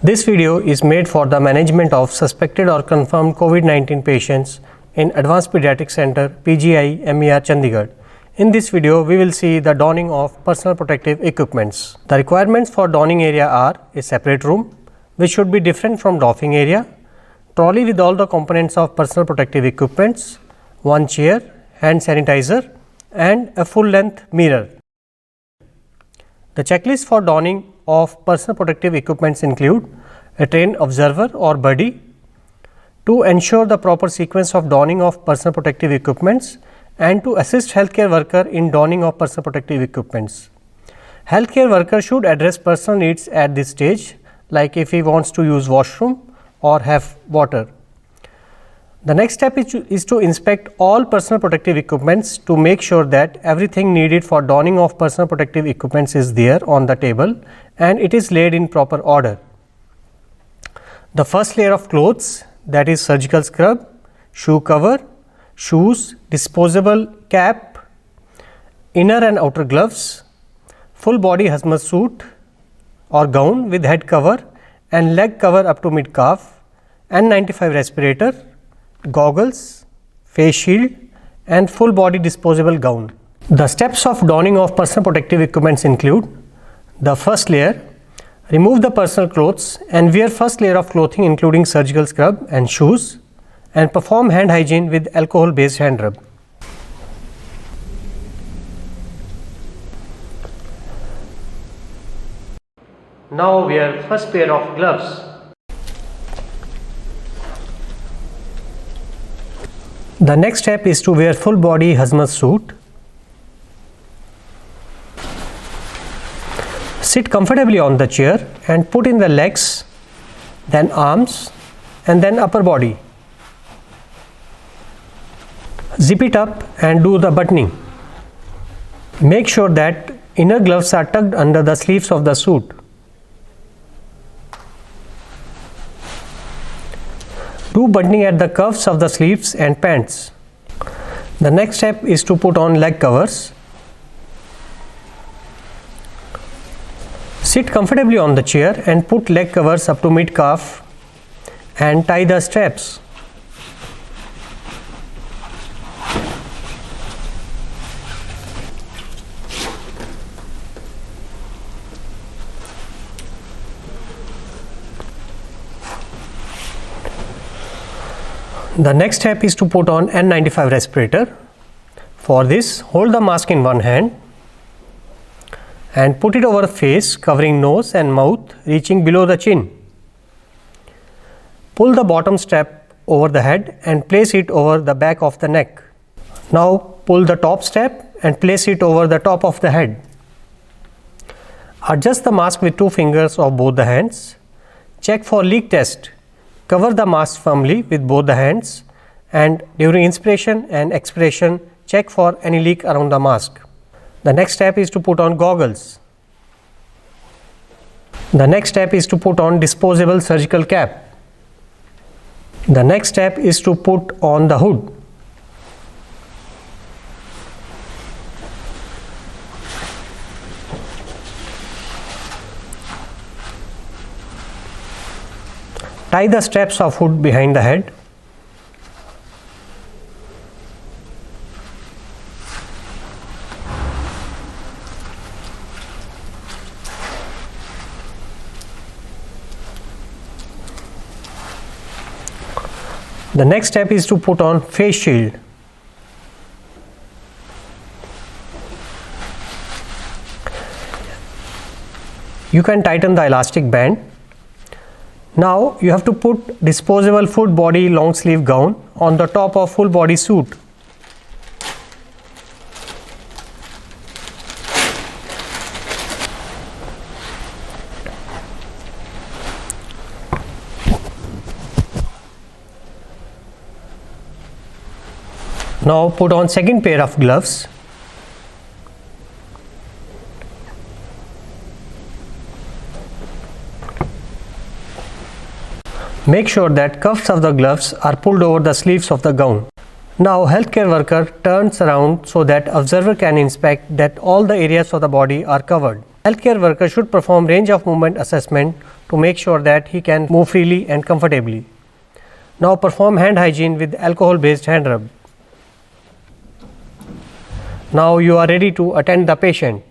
This video is made for the management of suspected or confirmed COVID-19 patients in Advanced Pediatric Center PGI MER Chandigarh. In this video, we will see the donning of personal protective equipments. The requirements for donning area are a separate room, which should be different from doffing area, trolley with all the components of personal protective equipments, one chair, hand sanitizer, and a full-length mirror. The checklist for donning of personal protective equipments include a trained observer or buddy to ensure the proper sequence of donning of personal protective equipments and to assist healthcare worker in donning of personal protective equipments. Healthcare worker should address personal needs at this stage, like if he wants to use washroom or have water. The next step is to inspect all personal protective equipments to make sure that everything needed for donning of personal protective equipments is there on the table and it is laid in proper order. The first layer of clothes, that is surgical scrub, shoe cover, shoes, disposable cap, inner and outer gloves, full body hazmat suit or gown with head cover and leg cover up to mid calf, N95 respirator, goggles, face shield and full body disposable gown. The steps of donning of personal protective equipments include the first layer, remove the personal clothes and wear first layer of clothing including surgical scrub and shoes and perform hand hygiene with alcohol based hand rub. Now wear first pair of gloves. The next step is to wear full body hazmat suit. Sit comfortably on the chair and put in the legs, then arms and then upper body. Zip it up and do the buttoning. Make sure that inner gloves are tucked under the sleeves of the suit. Do buttoning at the cuffs of the sleeves and pants. The next step is to put on leg covers. Sit comfortably on the chair and put leg covers up to mid calf and tie the straps. The next step is to put on N95 respirator. For this, hold the mask in one hand and put it over the face, covering nose and mouth reaching below the chin. Pull the bottom strap over the head and place it over the back of the neck. Now pull the top strap and place it over the top of the head. Adjust the mask with 2 fingers of both the hands. Check for leak test. Cover the mask firmly with both the hands and during inspiration and expiration check for any leak around the mask. The next step is to put on goggles. The next step is to put on disposable surgical cap. The next step is to put on the hood. Tie the straps of hood behind the head. The next step is to put on face shield. You can tighten the elastic band. Now you have to put disposable full body long sleeve gown on the top of full body suit. Now put on second pair of gloves. Make sure that cuffs of the gloves are pulled over the sleeves of the gown. Now healthcare worker turns around so that observer can inspect that all the areas of the body are covered. Healthcare worker should perform range of movement assessment to make sure that he can move freely and comfortably. Now perform hand hygiene with alcohol based hand rub. Now you are ready to attend the patient.